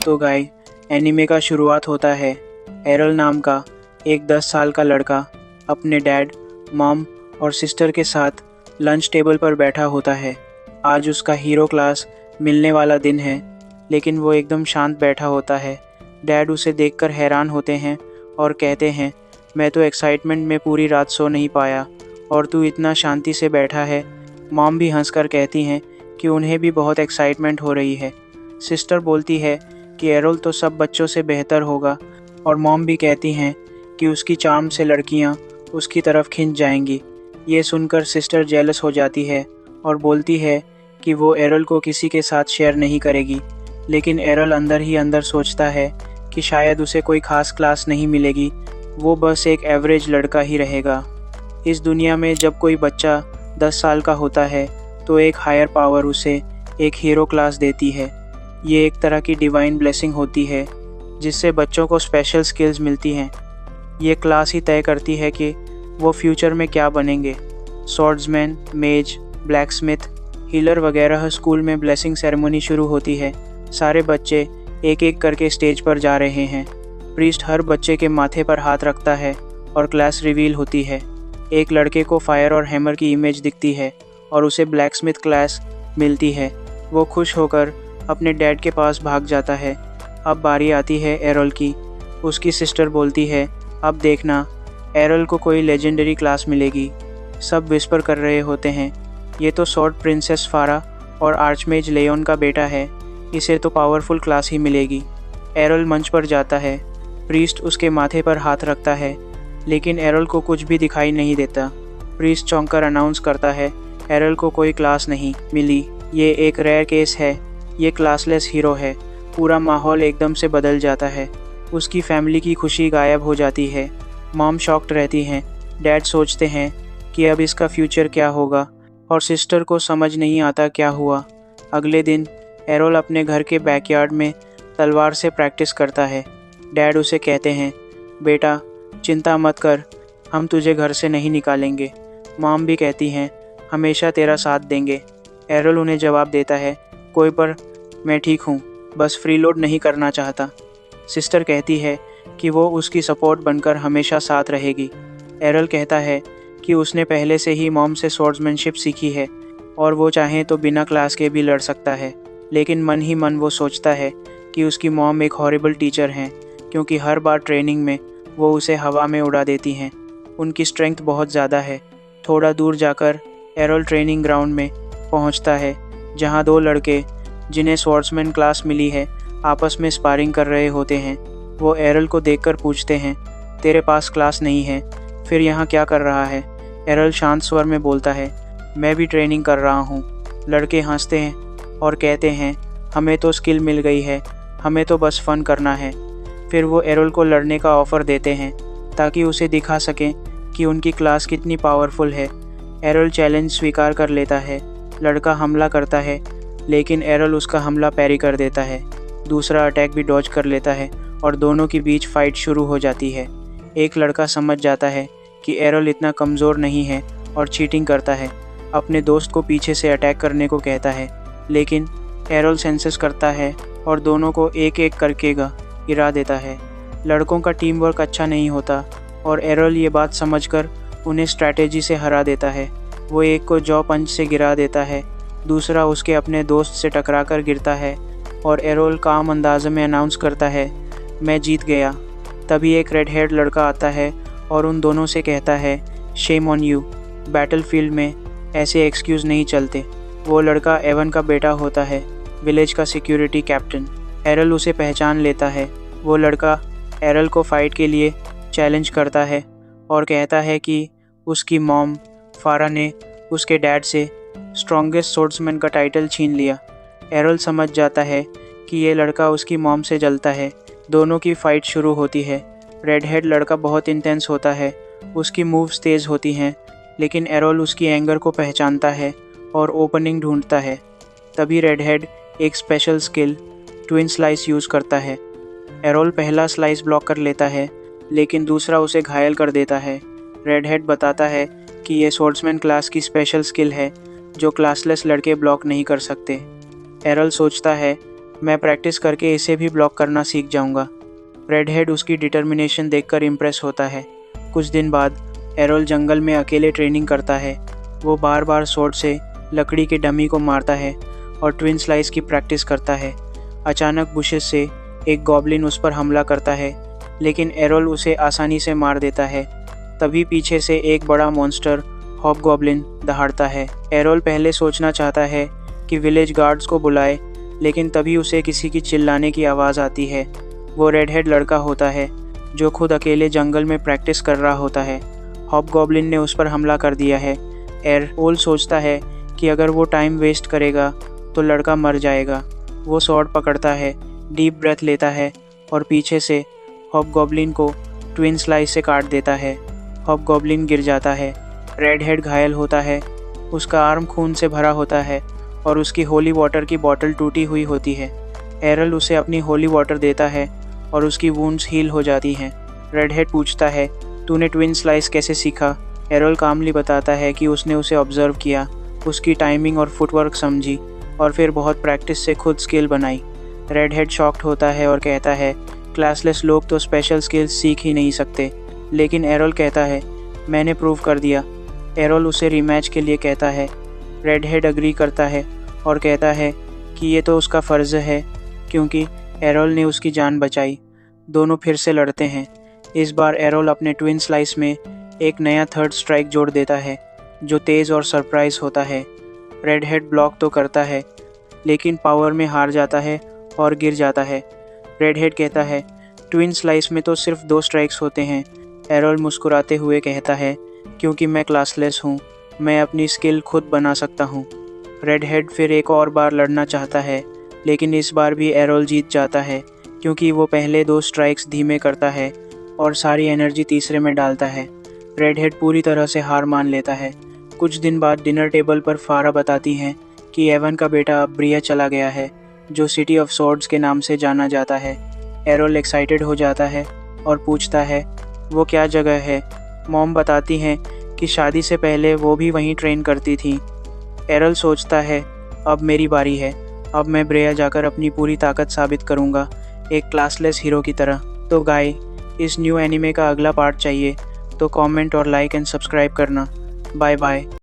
तो guys, anime का शुरुआत होता है। एरल नाम का एक 10 साल का लड़का अपने डैड, मॉम और सिस्टर के साथ लंच टेबल पर बैठा होता है। आज उसका हीरो क्लास मिलने वाला दिन है, लेकिन वो एकदम शांत बैठा होता है। डैड उसे देखकर हैरान होते हैं और कहते हैं, मैं तो एक्साइटमेंट में पूरी रात सो नहीं पाया और तू इतना शांति से बैठा है। मॉम भी हंसकर कहती हैं कि उन्हें भी बहुत एक्साइटमेंट हो रही है। सिस्टर बोलती है कि एरल तो सब बच्चों से बेहतर होगा और मॉम भी कहती हैं कि उसकी चार्म से लड़कियां उसकी तरफ खिंच जाएंगी। ये सुनकर सिस्टर जेलस हो जाती है और बोलती है कि वो एरल को किसी के साथ शेयर नहीं करेगी। लेकिन एरल अंदर ही अंदर सोचता है कि शायद उसे कोई खास क्लास नहीं मिलेगी, वो बस एक एवरेज लड़का ही रहेगा। इस दुनिया में जब कोई बच्चा 10 साल का होता है तो एक हायर पावर उसे एक हीरो क्लास देती है। ये एक तरह की डिवाइन ब्लेसिंग होती है जिससे बच्चों को स्पेशल स्किल्स मिलती हैं। ये क्लास ही तय करती है कि वो फ्यूचर में क्या बनेंगे। स्वॉर्ड्समैन, मेज, ब्लैकस्मिथ, हीलर वगैरह। स्कूल में ब्लेसिंग सेरेमनी शुरू होती है। सारे बच्चे एक एक करके स्टेज पर जा रहे हैं। प्रीस्ट हर बच्चे के माथे पर हाथ रखता है और क्लास रिवील होती है। एक लड़के को फायर और हैमर की इमेज दिखती है और उसे ब्लैकस्मिथ क्लास मिलती है। वो खुश होकर अपने डैड के पास भाग जाता है। अब बारी आती है एरल की। उसकी सिस्टर बोलती है, अब देखना, एरल को कोई लेजेंडरी क्लास मिलेगी। सब विस्पर कर रहे होते हैं, ये तो स्वॉर्ड प्रिंसेस फारा और आर्चमेज लेओन का बेटा है, इसे तो पावरफुल क्लास ही मिलेगी। एरल मंच पर जाता है। प्रीस्ट उसके माथे पर हाथ रखता है, लेकिन एरल को कुछ भी दिखाई नहीं देता। प्रीस्ट चौंककर अनाउंस करता है, एरल को कोई क्लास नहीं मिली, ये एक रेयर केस है, ये क्लासलेस हीरो है। पूरा माहौल एकदम से बदल जाता है। उसकी फैमिली की खुशी गायब हो जाती है। मॉम शॉक्ड रहती हैं। डैड सोचते हैं कि अब इसका फ्यूचर क्या होगा, और सिस्टर को समझ नहीं आता क्या हुआ। अगले दिन एरल अपने घर के बैकयार्ड में तलवार से प्रैक्टिस करता है। डैड उसे कहते हैं, बेटा चिंता मत कर, हम तुझे घर से नहीं निकालेंगे। मॉम भी कहती हैं, हमेशा तेरा साथ देंगे। एरल उन्हें जवाब देता है, कोई पर मैं ठीक हूँ, बस फ्रीलोड नहीं करना चाहता। सिस्टर कहती है कि वो उसकी सपोर्ट बनकर हमेशा साथ रहेगी। एरल कहता है कि उसने पहले से ही मॉम से स्वॉर्ड्समैनशिप सीखी है और वो चाहे तो बिना क्लास के भी लड़ सकता है। लेकिन मन ही मन वो सोचता है कि उसकी मॉम एक हॉरिबल टीचर हैं, क्योंकि हर बार ट्रेनिंग में वो उसे हवा में उड़ा देती हैं। उनकी स्ट्रेंथ बहुत ज़्यादा है। थोड़ा दूर जाकर एरल ट्रेनिंग ग्राउंड में पहुंचता है, जहां दो लड़के जिन्हें स्वॉर्ड्समैन क्लास मिली है आपस में स्पारिंग कर रहे होते हैं। वो एरल को देखकर पूछते हैं, तेरे पास क्लास नहीं है, फिर यहाँ क्या कर रहा है? एरल शांत स्वर में बोलता है, मैं भी ट्रेनिंग कर रहा हूँ। लड़के हंसते हैं और कहते हैं, हमें तो स्किल मिल गई है, हमें तो बस फन करना है। फिर वो एरल को लड़ने का ऑफ़र देते हैं ताकि उसे दिखा सकें कि उनकी क्लास कितनी पावरफुल है। एरल चैलेंज स्वीकार कर लेता है। लड़का हमला करता है, लेकिन एरल उसका हमला पैरी कर देता है। दूसरा अटैक भी डॉज कर लेता है और दोनों के बीच फाइट शुरू हो जाती है। एक लड़का समझ जाता है कि एरल इतना कमज़ोर नहीं है और चीटिंग करता है। अपने दोस्त को पीछे से अटैक करने को कहता है, लेकिन एरल सेंसेस करता है और दोनों को एक एक करके गिरा देता है। लड़कों का टीम वर्क अच्छा नहीं होता और एरल ये बात समझकर उन्हें स्ट्रैटेजी से हरा देता है। वो एक को जॉ पंच से गिरा देता है, दूसरा उसके अपने दोस्त से टकराकर गिरता है और एरल काम अंदाज में अनाउंस करता है, मैं जीत गया। तभी एक रेड हेयर्ड लड़का आता है और उन दोनों से कहता है, शेम ऑन यू, बैटलफील्ड में ऐसे एक्सक्यूज़ नहीं चलते। वो लड़का एवन का बेटा होता है, विलेज का सिक्योरिटी कैप्टन। एरल उसे पहचान लेता है। वो लड़का एरल को फाइट के लिए चैलेंज करता है और कहता है कि उसकी मॉम फारा ने उसके डैड से स्ट्रॉन्गेस्ट स्वॉर्ड्समैन का टाइटल छीन लिया। एरल समझ जाता है कि ये लड़का उसकी मॉम से जलता है। दोनों की फ़ाइट शुरू होती है। रेड हेड लड़का बहुत इंटेंस होता है, उसकी मूव्स तेज़ होती हैं, लेकिन एरल उसकी एंगर को पहचानता है और ओपनिंग ढूंढता है। तभी रेड हेड एक special skill twin slice use करता है। एरल पहला स्लाइस ब्लॉक कर लेता है, लेकिन दूसरा उसे घायल कर देता है। रेड हेड बताता है कि ये स्वॉर्ड्समैन क्लास की स्पेशल स्किल है जो क्लासलेस लड़के ब्लॉक नहीं कर सकते। एरल सोचता है मैं प्रैक्टिस करके इसे भी ब्लॉक करना सीख जाऊंगा। रेडहेड उसकी डिटर्मिनेशन देखकर इम्प्रेस होता है। कुछ दिन बाद एरोल जंगल में अकेले ट्रेनिंग करता है। वो बार बार स्वॉर्ड से लकड़ी के डमी को मारता है और ट्विन स्लाइस की प्रैक्टिस करता है। अचानक बुशेस से एक गॉब्लिन उस पर हमला करता है, लेकिन एरोल उसे आसानी से मार देता है। तभी पीछे से एक बड़ा मॉन्स्टर हॉबगॉब्लिन दहाड़ता है। एरोल पहले सोचना चाहता है कि विलेज गार्ड्स को बुलाए, लेकिन तभी उसे किसी की चिल्लाने की आवाज़ आती है। वो रेडहेड लड़का होता है जो खुद अकेले जंगल में प्रैक्टिस कर रहा होता है। हॉबगॉब्लिन ने उस पर हमला कर दिया है। एरोल सोचता है कि अगर वो टाइम वेस्ट करेगा तो लड़का मर जाएगा। वो स्वॉर्ड पकड़ता है, डीप ब्रेथ लेता है और पीछे से हॉबगॉब्लिन को ट्विन स्लाइस से काट देता है। हॉबगॉब्लिन गिर जाता है। रेडहेड घायल होता है। उसका आर्म खून से भरा होता है और उसकी होली वाटर की बोतल टूटी हुई होती है। एरोल उसे अपनी होली वाटर देता है और उसकी वुंड्स हील हो जाती हैं। रेडहेड पूछता है, तूने ट्विन स्लाइस कैसे सीखा? एरोल कामली बताता है कि उसने उसे ऑब्जर्व किया, उसकी टाइमिंग और फुटवर्क समझी और फिर बहुत प्रैक्टिस से खुद स्किल बनाई। रेडहेड शॉक्ड होता है और कहता है, क्लासलेस लोग तो स्पेशल स्किल्स सीख ही नहीं सकते। लेकिन एरोल कहता है, मैंने प्रूव कर दिया। एरोल उसे रीमैच के लिए कहता है। रेडहेड अग्री करता है और कहता है कि ये तो उसका फ़र्ज़ है क्योंकि एरोल ने उसकी जान बचाई। दोनों फिर से लड़ते हैं। इस बार एरोल अपने ट्विन स्लाइस में एक नया थर्ड स्ट्राइक जोड़ देता है जो तेज़ और सरप्राइज होता है। रेडहेड ब्लॉक तो करता है लेकिन पावर में हार जाता है और गिर जाता है। रेडहेड कहता है, ट्विन स्लाइस में तो सिर्फ 2 स्ट्राइक्स होते हैं। एरोल मुस्कुराते हुए कहता है, क्योंकि मैं क्लासलेस हूँ, मैं अपनी स्किल खुद बना सकता हूँ। रेडहेड फिर एक और बार लड़ना चाहता है, लेकिन इस बार भी एरोल जीत जाता है क्योंकि वो पहले 2 स्ट्राइक्स धीमे करता है और सारी एनर्जी तीसरे में डालता है। रेडहेड पूरी तरह से हार मान लेता है। कुछ दिन बाद डिनर टेबल पर फारा बताती हैं कि एवन का बेटा अब ब्रिया चला गया है, जो सिटी ऑफ स्वॉर्ड्स के नाम से जाना जाता है। एरोल एक्साइटेड हो जाता है और पूछता है, वो क्या जगह है? मॉम बताती हैं कि शादी से पहले वो भी वहीं ट्रेन करती थी। एरोल सोचता है, अब मेरी बारी है। अब मैं ब्रिया जाकर अपनी पूरी ताकत साबित करूँगा, एक क्लासलेस हीरो की तरह। तो गाय, इस न्यू एनिमे का अगला पार्ट चाहिए तो कमेंट और लाइक एंड सब्सक्राइब करना। Bye bye.